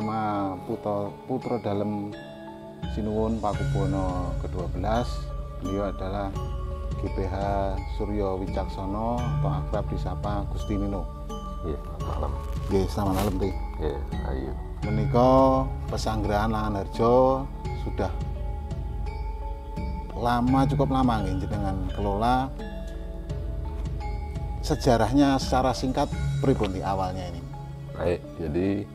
nama Putra Dalem Sinuwun Pakubono ke-12. Beliau adalah GPH Suryo Wicaksono atau akrab disapa Gusti Nino. Iya, malam. Nggih, selamat malam, Teh. Iya, ayo. Menika Pesanggrahan Langanharjo sudah cukup lama nggih jenengan kelola. Sejarahnya secara singkat pripun di awalnya ini? Baik, jadi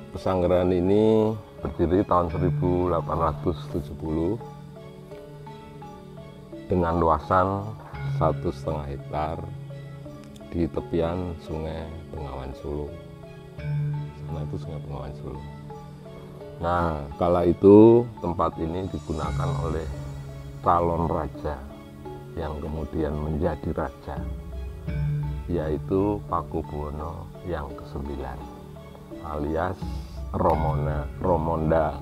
Pesanggrahan ini berdiri tahun 1870 dengan luasan 1,5 hektar di tepian Sungai Bengawan Solo. Sana itu Sungai Bengawan Solo. Nah, kala itu tempat ini digunakan oleh calon raja yang kemudian menjadi raja, yaitu Pakubono yang ke-9 alias Romonda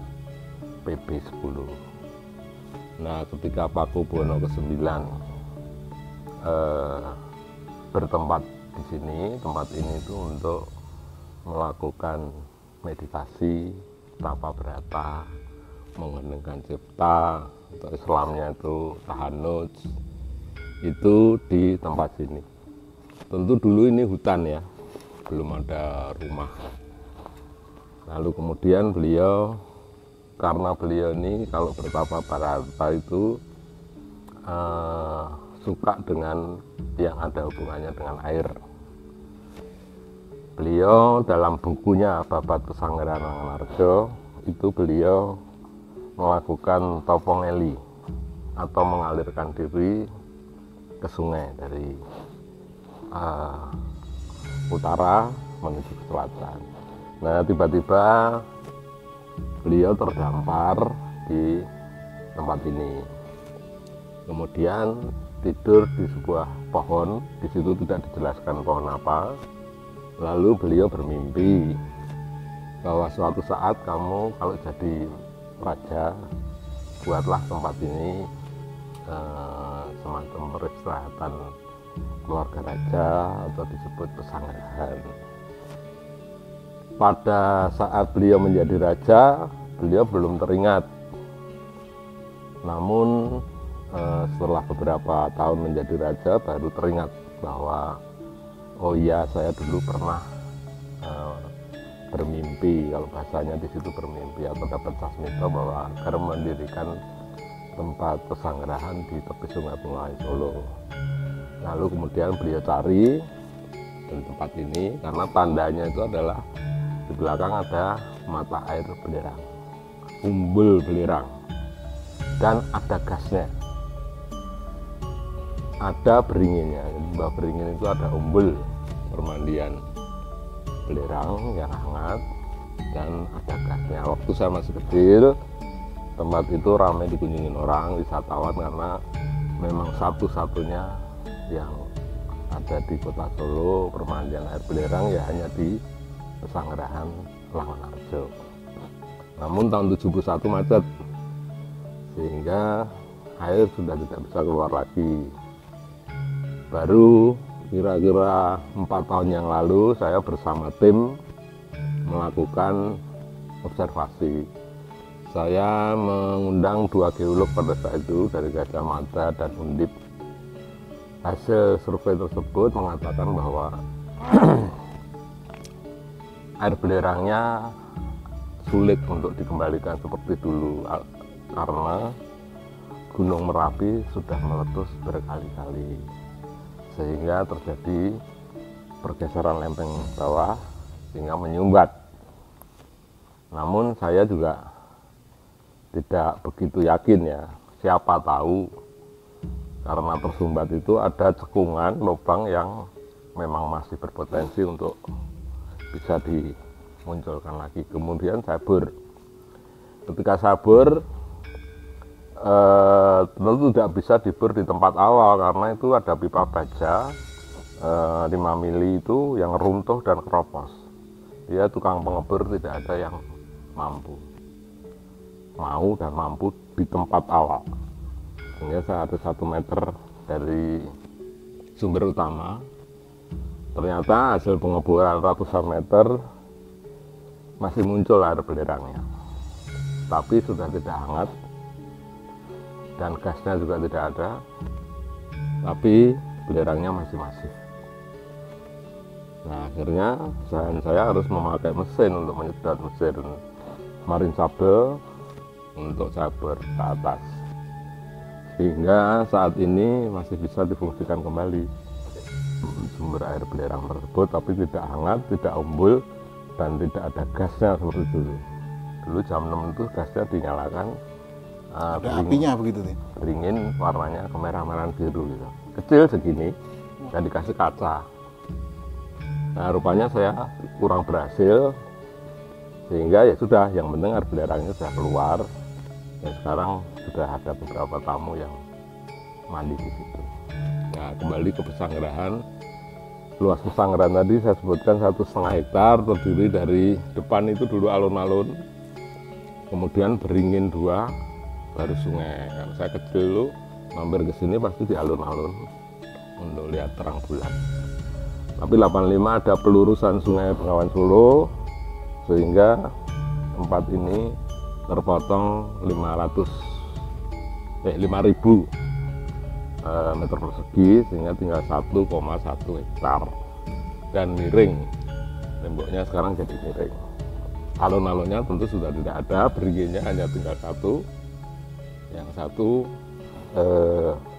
PB10. Nah, ketika Pakubono ke-9 bertempat di sini, tempat ini itu untuk melakukan meditasi, tapa berata, mengheningkan cipta, atau Islamnya itu tahanut, itu di tempat sini. Tentu dulu ini hutan ya, belum ada rumah. Lalu kemudian beliau, karena beliau ini kalau bertapa berata itu suka dengan yang ada hubungannya dengan air. Beliau dalam bukunya Babat Pesanggrahan Langanharjo itu beliau melakukan topongeli atau mengalirkan diri ke sungai dari utara menuju ke selatan. Nah, tiba-tiba beliau terdampar di tempat ini. Kemudian tidur di sebuah pohon, di situ tidak dijelaskan pohon apa. Lalu beliau bermimpi bahwa suatu saat kamu kalau jadi raja, buatlah tempat ini semacam peristirahatan keluarga raja atau disebut pesanggrahan. Pada saat beliau menjadi raja, beliau belum teringat. Namun setelah beberapa tahun menjadi raja, baru teringat bahwa oh iya, saya dulu pernah bermimpi, kalau bahasanya di situ bermimpi atau dapat sasmito bahwa agar mendirikan tempat pesanggrahan di tepi Sungai Bengawan Solo. Lalu kemudian beliau cari di tempat ini karena tandanya itu adalah di belakang ada mata air belerang, umbul belerang, dan ada gasnya, ada beringinnya. Di bawah beringin itu ada umbul permandian belerang yang hangat dan ada gasnya. Waktu saya masih kecil, tempat itu ramai dikunjungi orang wisatawan karena memang satu-satunya yang ada di kota Solo permandian air belerang ya hanya di Pesanggrahan Langanharjo. Namun tahun 71 macet sehingga air sudah tidak bisa keluar lagi. Baru kira-kira 4 tahun yang lalu saya bersama tim melakukan observasi. Saya mengundang 2 geolog pada saat itu dari Gajah Mada dan Undip. Hasil survei tersebut mengatakan bahwa air belerangnya sulit untuk dikembalikan seperti dulu karena Gunung Merapi sudah meletus berkali-kali sehingga terjadi pergeseran lempeng bawah sehingga menyumbat. Namun saya juga tidak begitu yakin ya, siapa tahu karena tersumbat itu ada cekungan lubang yang memang masih berpotensi untuk bisa dimunculkan lagi. Kemudian saya bor. Ketika saya bor, tentu tidak bisa dibor di tempat awal karena itu ada pipa baja 5 mili itu yang runtuh dan keropos. Dia tukang pengebor tidak ada yang mampu di tempat awal. Sehingga saya ada 1 meter dari sumber utama. Ternyata hasil pengeboran ratusan meter masih muncul air belerangnya, tapi sudah tidak hangat dan gasnya juga tidak ada, tapi belerangnya masih masif. Nah, akhirnya saya harus memakai mesin untuk menyedot, mesin Marine Sable untuk caber ke atas, sehingga saat ini masih bisa difungsikan kembali sumber air belerang tersebut, tapi tidak hangat, tidak umbul, dan tidak ada gasnya seperti dulu. Dulu jam 6 itu gasnya dinyalakan, Ada apinya begitu nih. beringin, warnanya kemerah-merahan biru gitu. Kecil segini dan dikasih kaca. Nah, rupanya saya kurang berhasil, sehingga ya sudah, yang penting air belerangnya sudah keluar. Dan sekarang sudah ada beberapa tamu yang mandi di situ. Nah, kembali ke pesanggerahan. Luas pesanggerahan tadi saya sebutkan 1,5 hektar, terdiri dari depan itu dulu alun-alun, kemudian beringin 2, baru sungai. Kan saya kecil dulu mampir ke sini pasti di alun-alun untuk lihat terang bulan. Tapi 85 ada pelurusan Sungai Bengawan Solo, sehingga tempat ini terpotong 5.000 meter persegi, sehingga tinggal 1,1 hektar dan miring. Temboknya sekarang jadi miring. Alun-alunnya tentu sudah tidak ada, beringinnya hanya tinggal 1, yang 1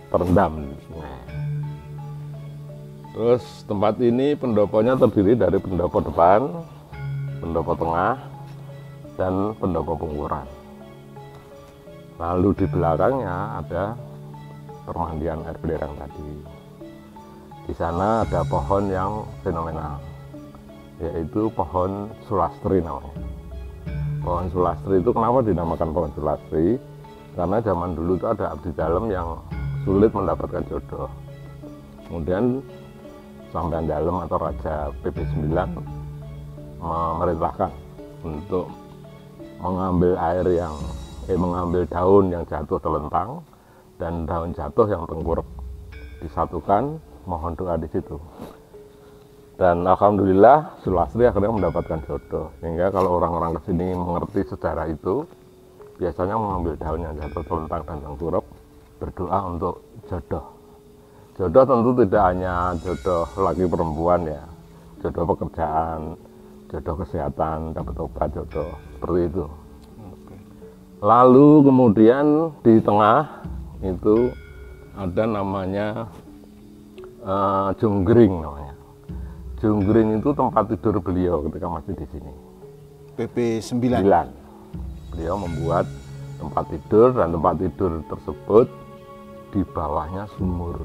terendam di sungai. Terus tempat ini pendoponya terdiri dari pendopo depan, pendopo tengah, dan pendopo pungkuran. Lalu di belakangnya ada permandian air belerang tadi. Di sana ada pohon yang fenomenal, yaitu pohon sulastri namanya. Pohon sulastri itu kenapa dinamakan pohon sulastri? Karena zaman dulu itu ada abdi dalam yang sulit mendapatkan jodoh. Kemudian Sampean Dalem atau Raja PP9 memerintahkan untuk mengambil mengambil daun yang jatuh terlentang dan daun jatuh yang tengkurap, disatukan, mohon doa di situ. Dan alhamdulillah Sulastri akhirnya mendapatkan jodoh. Sehingga kalau orang-orang kesini mengerti sejarah itu, biasanya mengambil daun yang jatuh terlentang dan tengkurap, berdoa untuk jodoh. Jodoh tentu tidak hanya jodoh laki perempuan ya, jodoh pekerjaan, jodoh kesehatan, dapat obat, jodoh seperti itu. Lalu kemudian di tengah itu ada namanya Junggring namanya. Junggring itu tempat tidur beliau ketika masih di sini. PP 9. Beliau membuat tempat tidur, dan tempat tidur tersebut di bawahnya sumur.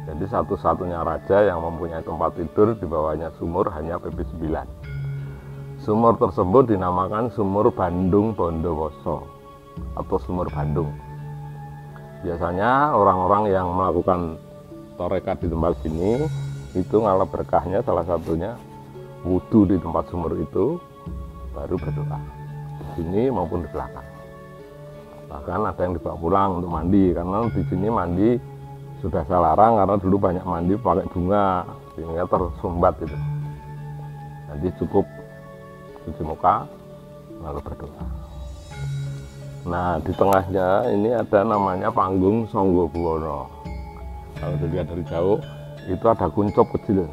Jadi satu-satunya raja yang mempunyai tempat tidur di bawahnya sumur hanya PP 9. Sumur tersebut dinamakan Sumur Bandung Bondowoso atau Sumur Bandung. Biasanya orang-orang yang melakukan torekat di tempat sini itu ngalap berkahnya, salah satunya wudhu di tempat sumur itu, baru berdoa di sini maupun di belakang. Bahkan ada yang dibawa pulang untuk mandi, karena di sini mandi sudah saya larang karena dulu banyak mandi pakai bunga sehingga tersumbat gitu. Jadi cukup cuci muka lalu berdoa. Nah, di tengahnya ini ada namanya panggung Songgo Buwono. Kalau dilihat dari jauh itu ada kuncup kecil.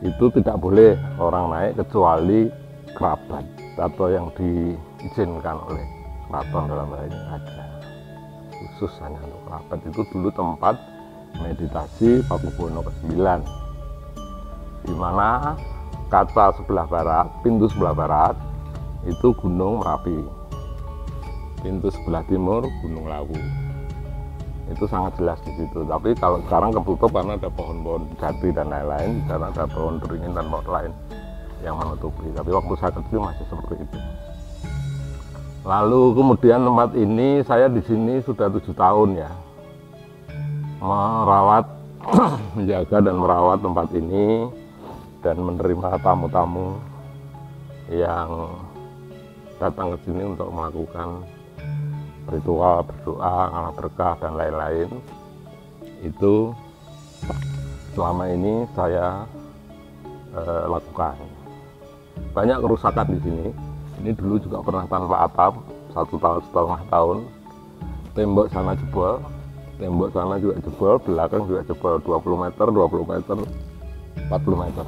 Itu tidak boleh orang naik kecuali kerabat atau yang diizinkan oleh keraton, dalam hal ini raja. Khusus hanya untuk kerabat. Itu dulu tempat meditasi Pakubuwono ke-9, di mana kaca sebelah barat, pintu sebelah barat itu Gunung Merapi, pintu sebelah timur Gunung Lawu. Itu sangat jelas di situ. Tapi kalau sekarang ketutup karena ada pohon-pohon jati dan lain-lain, di sana ada pohon beringin dan pohon lain yang menutupi. Tapi waktu saya kecil masih seperti itu. Lalu kemudian tempat ini, saya di sini sudah 7 tahun ya, merawat, menjaga dan merawat tempat ini dan menerima tamu-tamu yang datang ke sini untuk melakukan ritual, berdoa, ngalah berkah dan lain-lain. Itu selama ini saya lakukan. banyak kerusakan di sini. Ini dulu juga pernah tanpa atap 1,5 tahun. Tembok sana jebol, tembok sana juga jebol, belakang juga jebol 20 meter, 20 meter, 40 meter.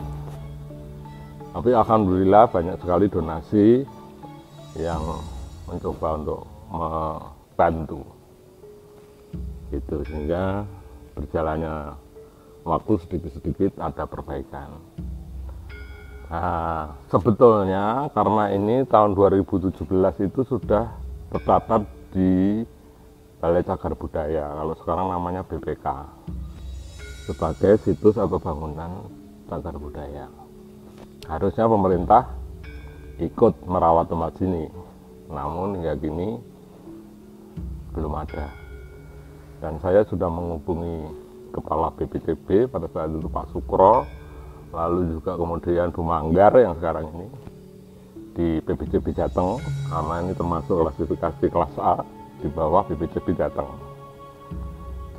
Tapi alhamdulillah banyak sekali donasi yang mencoba untuk membantu. Itu sehingga berjalannya waktu sedikit-sedikit ada perbaikan. Nah, sebetulnya karena ini tahun 2017 itu sudah tercatat di Balai Cagar Budaya, kalau sekarang namanya BPK, sebagai situs atau bangunan cagar budaya. Harusnya pemerintah ikut merawat tempat sini, namun hingga kini belum ada. Dan saya sudah menghubungi Kepala BPCB pada saat itu Pak Sukro, lalu juga kemudian Bu Manggar yang sekarang ini di BPCB Jateng, karena ini termasuk klasifikasi kelas A di bawah BPCB Jateng.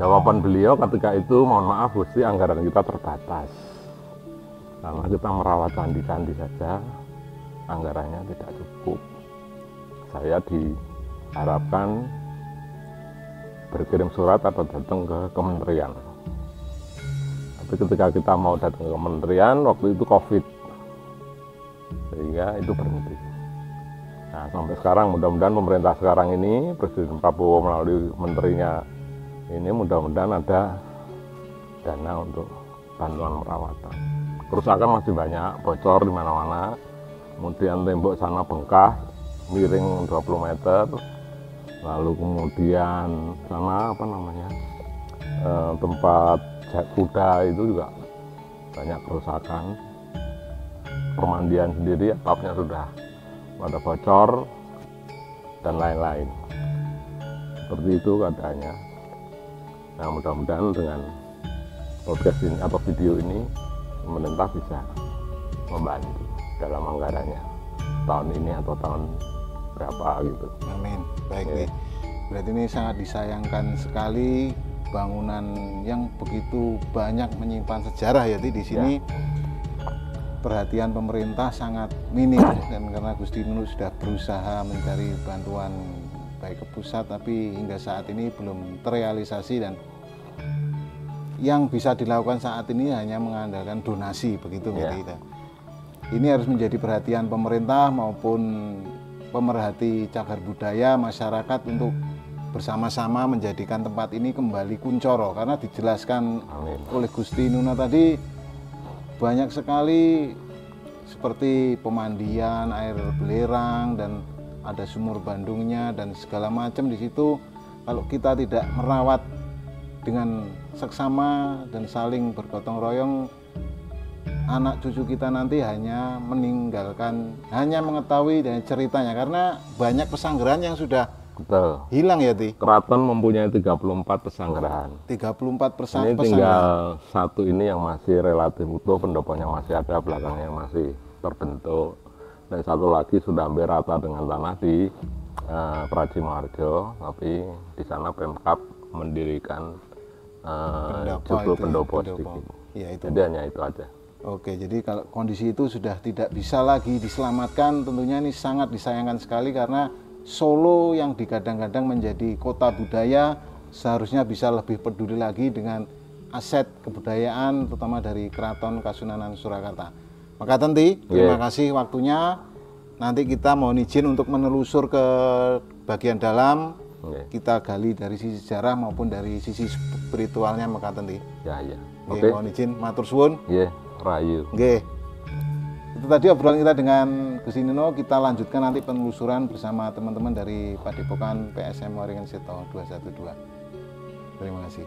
Jawaban beliau ketika itu, mohon maaf Gusti, anggaran kita terbatas karena kita merawat candi-candi saja, anggarannya tidak cukup. Saya diharapkan berkirim surat atau datang ke kementerian. Tapi ketika kita mau datang ke kementerian, waktu itu COVID, sehingga itu berhenti. Nah, sampai sekarang mudah-mudahan pemerintah sekarang ini, Presiden Prabowo melalui menterinya ini, mudah-mudahan ada dana untuk bantuan perawatan. Kerusakan masih banyak, bocor di mana-mana. Kemudian tembok sana bengkak, miring 20 meter. Lalu kemudian sana apa namanya, tempat kuda itu juga banyak kerusakan. Permandian sendiri atapnya sudah pada bocor dan lain-lain. Seperti itu keadaannya. Nah, mudah-mudahan dengan podcast ini atau video ini pemerintah bisa membantu dalam anggarannya tahun ini atau tahun berapa gitu. Amin. Baik, nih. Berarti ini sangat disayangkan sekali bangunan yang begitu banyak menyimpan sejarah ya di sini. Perhatian pemerintah sangat minim, dan karena Gusti Nunu sudah berusaha mencari bantuan baik ke pusat, tapi hingga saat ini belum terrealisasi, dan yang bisa dilakukan saat ini hanya mengandalkan donasi begitu kita. Ini harus menjadi perhatian pemerintah maupun pemerhati cagar budaya, masyarakat untuk bersama-sama menjadikan tempat ini kembali kuncoro, karena dijelaskan oleh Gusti Nunu tadi banyak sekali seperti pemandian, air belerang, dan ada sumur Bandungnya dan segala macam di situ. Kalau kita tidak merawat dengan seksama dan saling bergotong royong, anak cucu kita nanti hanya meninggalkan, hanya mengetahui dari ceritanya, karena banyak pesanggerahan yang sudah hilang ya, Ti. Keraton mempunyai 34 pesanggerahan. 34 Ini tinggal satu ini yang masih relatif utuh, pendoponya masih ada, belakangnya masih terbentuk. Dan satu lagi sudah hampir rata dengan tanah di Prajimoharjo, tapi di sana Pemkab mendirikan judul pendopo sedikit. Ya, itu. Jadi hanya itu aja. Oke, jadi kalau kondisi itu sudah tidak bisa lagi diselamatkan, tentunya ini sangat disayangkan sekali, karena Solo yang digadang-gadang menjadi kota budaya seharusnya bisa lebih peduli lagi dengan aset kebudayaan, terutama dari Keraton Kasunanan Surakarta. Maka Tenti, terima kasih waktunya. Nanti kita mohon izin untuk menelusur ke bagian dalam, kita gali dari sisi sejarah maupun dari sisi spiritualnya, Maka Tenti. Oke. Mohon izin, matur suwun. Rayu. Itu tadi obrolan kita dengan Gusti Nunu. Kita lanjutkan nanti penelusuran bersama teman-teman dari Padepokan PSM Waringin Seto 212. Terima kasih.